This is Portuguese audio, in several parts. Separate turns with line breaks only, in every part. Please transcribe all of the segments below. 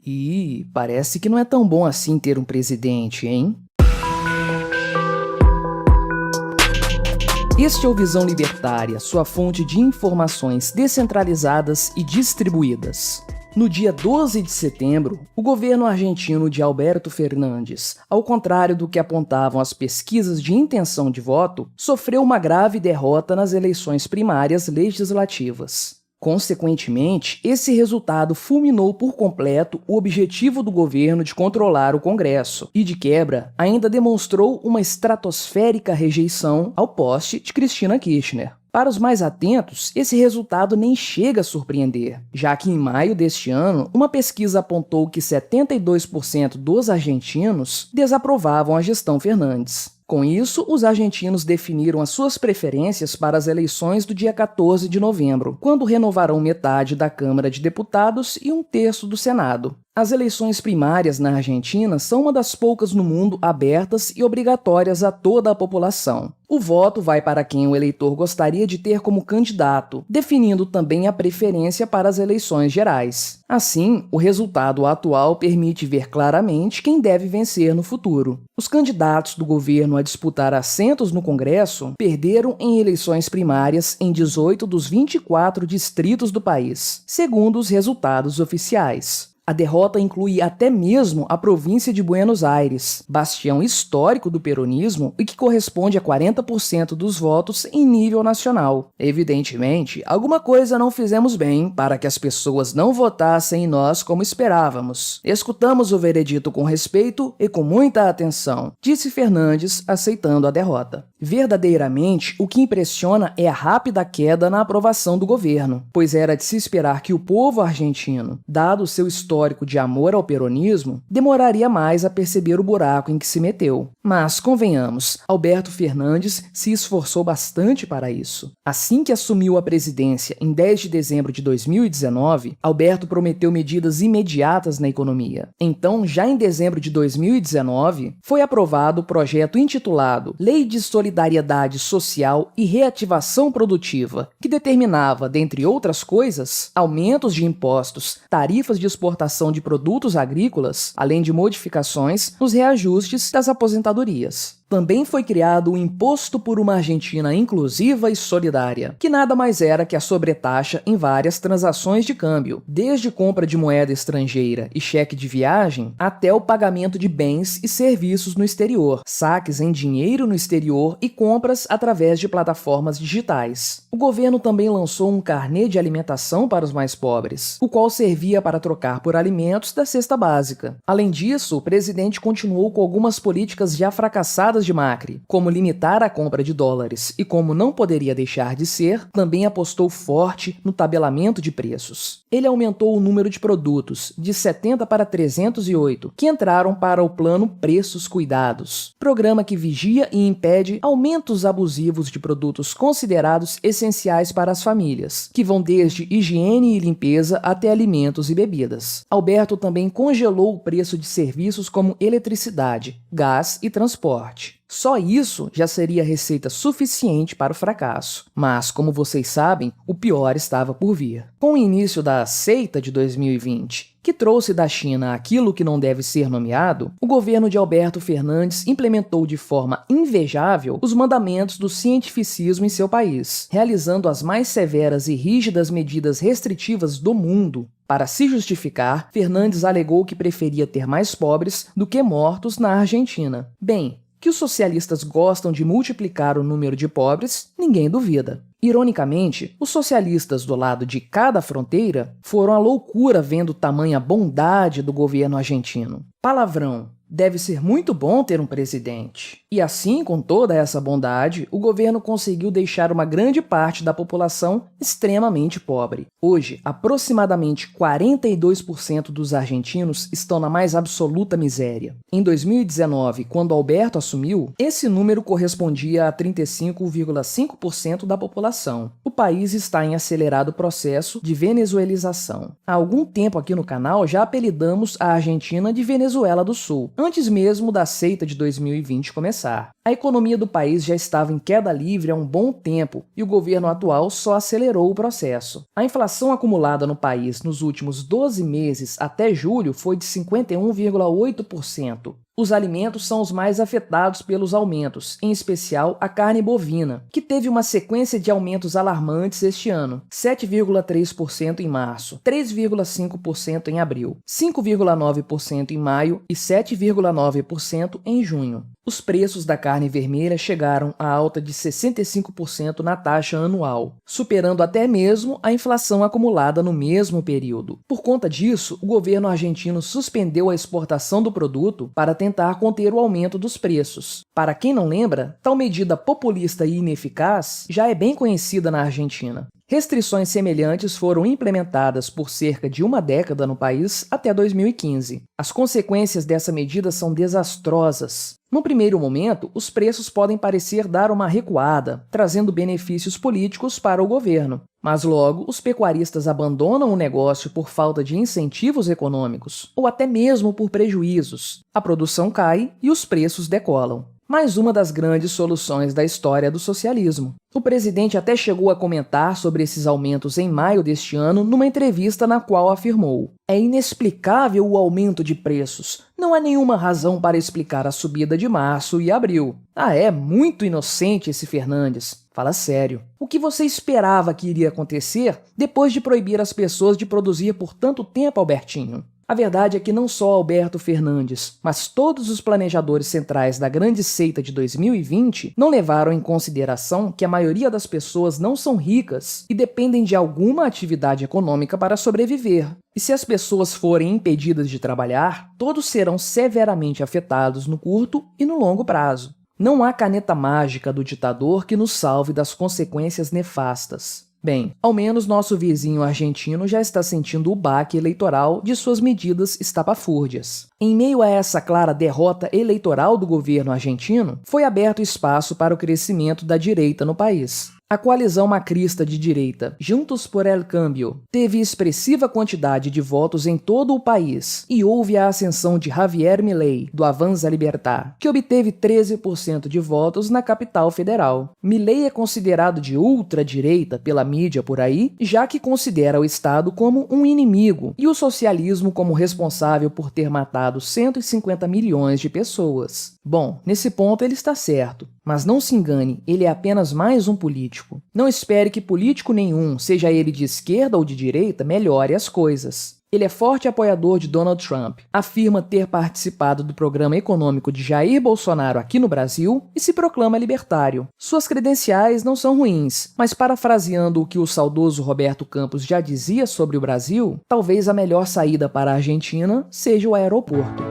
E parece que não é tão bom assim ter um presidente, hein? Este é o Visão Libertária, sua fonte de informações descentralizadas e distribuídas. No dia 12 de setembro, o governo argentino de Alberto Fernandes, ao contrário do que apontavam as pesquisas de intenção de voto, sofreu uma grave derrota nas eleições primárias legislativas. Consequentemente, esse resultado fulminou por completo o objetivo do governo de controlar o Congresso e, de quebra, ainda demonstrou uma estratosférica rejeição ao poste de Cristina Kirchner. Para os mais atentos, esse resultado nem chega a surpreender, já que em maio deste ano, uma pesquisa apontou que 72% dos argentinos desaprovavam a gestão Fernandes. Com isso, os argentinos definiram as suas preferências para as eleições do dia 14 de novembro, quando renovarão metade da Câmara de Deputados e um terço do Senado. As eleições primárias na Argentina são uma das poucas no mundo abertas e obrigatórias a toda a população. O voto vai para quem o eleitor gostaria de ter como candidato, definindo também a preferência para as eleições gerais. Assim, o resultado atual permite ver claramente quem deve vencer no futuro. Os candidatos do governo a disputar assentos no Congresso perderam em eleições primárias em 18 dos 24 distritos do país, segundo os resultados oficiais. A derrota inclui até mesmo a província de Buenos Aires, bastião histórico do peronismo e que corresponde a 40% dos votos em nível nacional. Evidentemente, alguma coisa não fizemos bem para que as pessoas não votassem em nós como esperávamos. Escutamos o veredito com respeito e com muita atenção, disse Fernandes, aceitando a derrota. Verdadeiramente, o que impressiona é a rápida queda na aprovação do governo, pois era de se esperar que o povo argentino, dado o seu histórico de amor ao peronismo, demoraria mais a perceber o buraco em que se meteu. Mas, convenhamos, Alberto Fernandes se esforçou bastante para isso. Assim que assumiu a presidência em 10 de dezembro de 2019, Alberto prometeu medidas imediatas na economia. Então, já em dezembro de 2019, foi aprovado o projeto intitulado Lei de Solidariedade Social e Reativação Produtiva, que determinava, dentre outras coisas, aumentos de impostos, tarifas de exportação de produtos agrícolas, além de modificações nos reajustes das aposentadorias. Também foi criado o Imposto por uma Argentina Inclusiva e Solidária, que nada mais era que a sobretaxa em várias transações de câmbio, desde compra de moeda estrangeira e cheque de viagem, até o pagamento de bens e serviços no exterior, saques em dinheiro no exterior e compras através de plataformas digitais. O governo também lançou um carnê de alimentação para os mais pobres, o qual servia para trocar por alimentos da cesta básica. Além disso, o presidente continuou com algumas políticas já fracassadas de Macri, como limitar a compra de dólares e, como não poderia deixar de ser, também apostou forte no tabelamento de preços. Ele aumentou o número de produtos, de 70 para 308, que entraram para o plano Preços Cuidados, programa que vigia e impede aumentos abusivos de produtos considerados essenciais para as famílias, que vão desde higiene e limpeza até alimentos e bebidas. Alberto também congelou o preço de serviços como eletricidade, gás e transporte. Só isso já seria receita suficiente para o fracasso. Mas, como vocês sabem, o pior estava por vir. Com o início da seita de 2020, que trouxe da China aquilo que não deve ser nomeado, o governo de Alberto Fernandes implementou de forma invejável os mandamentos do cientificismo em seu país, realizando as mais severas e rígidas medidas restritivas do mundo. Para se justificar, Fernandes alegou que preferia ter mais pobres do que mortos na Argentina. Bem, que os socialistas gostam de multiplicar o número de pobres, ninguém duvida. Ironicamente, os socialistas do lado de cada fronteira foram à loucura vendo tamanha bondade do governo argentino. Palavrão. Deve ser muito bom ter um presidente. E assim, com toda essa bondade, o governo conseguiu deixar uma grande parte da população extremamente pobre. Hoje, aproximadamente 42% dos argentinos estão na mais absoluta miséria. Em 2019, quando Alberto assumiu, esse número correspondia a 35,5% da população. O país está em acelerado processo de venezuelização. Há algum tempo aqui no canal já apelidamos a Argentina de Venezuela do Sul, antes mesmo da seita de 2020 começar. A economia do país já estava em queda livre há um bom tempo e o governo atual só acelerou o processo. A inflação acumulada no país nos últimos 12 meses até julho foi de 51,8%. Os alimentos são os mais afetados pelos aumentos, em especial a carne bovina, que teve uma sequência de aumentos alarmantes este ano: 7,3% em março, 3,5% em abril, 5,9% em maio e 7,9% em junho. Os preços da carne vermelha chegaram a alta de 65% na taxa anual, superando até mesmo a inflação acumulada no mesmo período. Por conta disso, o governo argentino suspendeu a exportação do produto para tentar conter o aumento dos preços. Para quem não lembra, tal medida populista e ineficaz já é bem conhecida na Argentina. Restrições semelhantes foram implementadas por cerca de uma década no país até 2015. As consequências dessa medida são desastrosas. No primeiro momento, os preços podem parecer dar uma recuada, trazendo benefícios políticos para o governo. Mas logo, os pecuaristas abandonam o negócio por falta de incentivos econômicos, ou até mesmo por prejuízos. A produção cai e os preços decolam. Mais uma das grandes soluções da história do socialismo. O presidente até chegou a comentar sobre esses aumentos em maio deste ano numa entrevista na qual afirmou: "É inexplicável o aumento de preços. Não há nenhuma razão para explicar a subida de março e abril." É muito inocente esse Fernandes. Fala sério. O que você esperava que iria acontecer depois de proibir as pessoas de produzir por tanto tempo, Albertinho? A verdade é que não só Alberto Fernandes, mas todos os planejadores centrais da grande seita de 2020 não levaram em consideração que a maioria das pessoas não são ricas e dependem de alguma atividade econômica para sobreviver. E se as pessoas forem impedidas de trabalhar, todos serão severamente afetados no curto e no longo prazo. Não há caneta mágica do ditador que nos salve das consequências nefastas. Bem, ao menos nosso vizinho argentino já está sentindo o baque eleitoral de suas medidas estapafúrdias. Em meio a essa clara derrota eleitoral do governo argentino, foi aberto espaço para o crescimento da direita no país. A coalizão macrista de direita, Juntos por el Cambio, teve expressiva quantidade de votos em todo o país e houve a ascensão de Javier Milei, do Avanza Libertad, que obteve 13% de votos na capital federal. Milei é considerado de ultradireita pela mídia por aí, já que considera o Estado como um inimigo e o socialismo como responsável por ter matado 150 milhões de pessoas. Bom, nesse ponto ele está certo, mas não se engane, ele é apenas mais um político. Não espere que político nenhum, seja ele de esquerda ou de direita, melhore as coisas. Ele é forte apoiador de Donald Trump, afirma ter participado do programa econômico de Jair Bolsonaro aqui no Brasil e se proclama libertário. Suas credenciais não são ruins, mas parafraseando o que o saudoso Roberto Campos já dizia sobre o Brasil, talvez a melhor saída para a Argentina seja o aeroporto.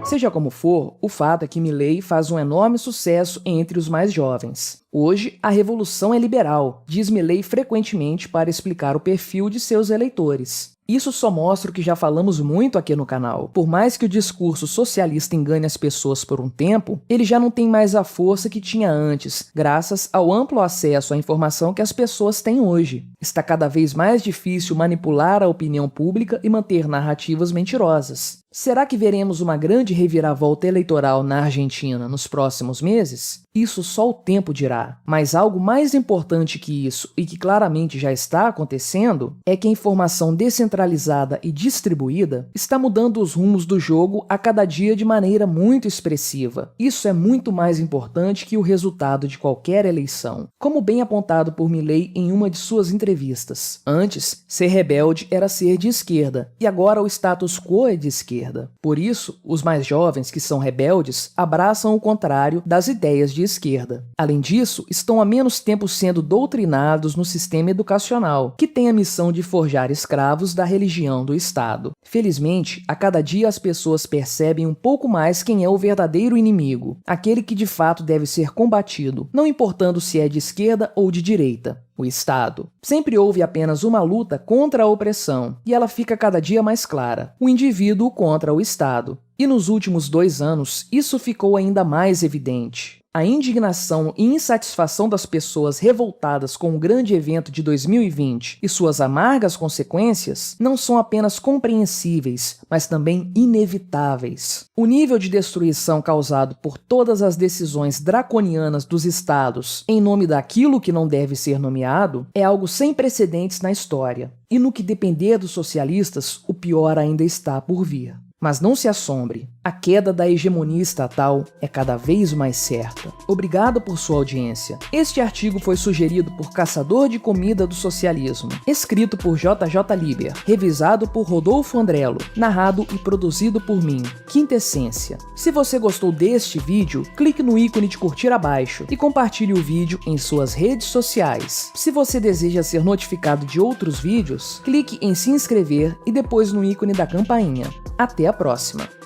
Seja como for, o fato é que Milei faz um enorme sucesso entre os mais jovens. Hoje, a revolução é liberal, diz Milei frequentemente para explicar o perfil de seus eleitores. Isso só mostra o que já falamos muito aqui no canal. Por mais que o discurso socialista engane as pessoas por um tempo, ele já não tem mais a força que tinha antes, graças ao amplo acesso à informação que as pessoas têm hoje. Está cada vez mais difícil manipular a opinião pública e manter narrativas mentirosas. Será que veremos uma grande reviravolta eleitoral na Argentina nos próximos meses? Isso só o tempo dirá. Mas algo mais importante que isso, e que claramente já está acontecendo, é que a informação descentralizada e distribuída está mudando os rumos do jogo a cada dia de maneira muito expressiva. Isso é muito mais importante que o resultado de qualquer eleição, como bem apontado por Milei em uma de suas entrevistas. Antes, ser rebelde era ser de esquerda, e agora o status quo é de esquerda. Por isso, os mais jovens que são rebeldes abraçam o contrário das ideias de esquerda. Além disso, estão há menos tempo sendo doutrinados no sistema educacional, que tem a missão de forjar escravos da religião do Estado. Felizmente, a cada dia as pessoas percebem um pouco mais quem é o verdadeiro inimigo, aquele que de fato deve ser combatido, não importando se é de esquerda ou de direita. O Estado. Sempre houve apenas uma luta contra a opressão, e ela fica cada dia mais clara: o indivíduo contra o Estado. E nos últimos 2 anos, isso ficou ainda mais evidente. A indignação e insatisfação das pessoas revoltadas com o grande evento de 2020 e suas amargas consequências não são apenas compreensíveis, mas também inevitáveis. O nível de destruição causado por todas as decisões draconianas dos estados em nome daquilo que não deve ser nomeado é algo sem precedentes na história. E no que depender dos socialistas, o pior ainda está por vir. Mas não se assombre, a queda da hegemonia estatal é cada vez mais certa. Obrigado por sua audiência. Este artigo foi sugerido por Caçador de Comida do Socialismo, escrito por JJ Liber, revisado por Rodolfo Andrello, narrado e produzido por mim, Quintessência. Se você gostou deste vídeo, clique no ícone de curtir abaixo e compartilhe o vídeo em suas redes sociais. Se você deseja ser notificado de outros vídeos, clique em se inscrever e depois no ícone da campainha. Até a próxima!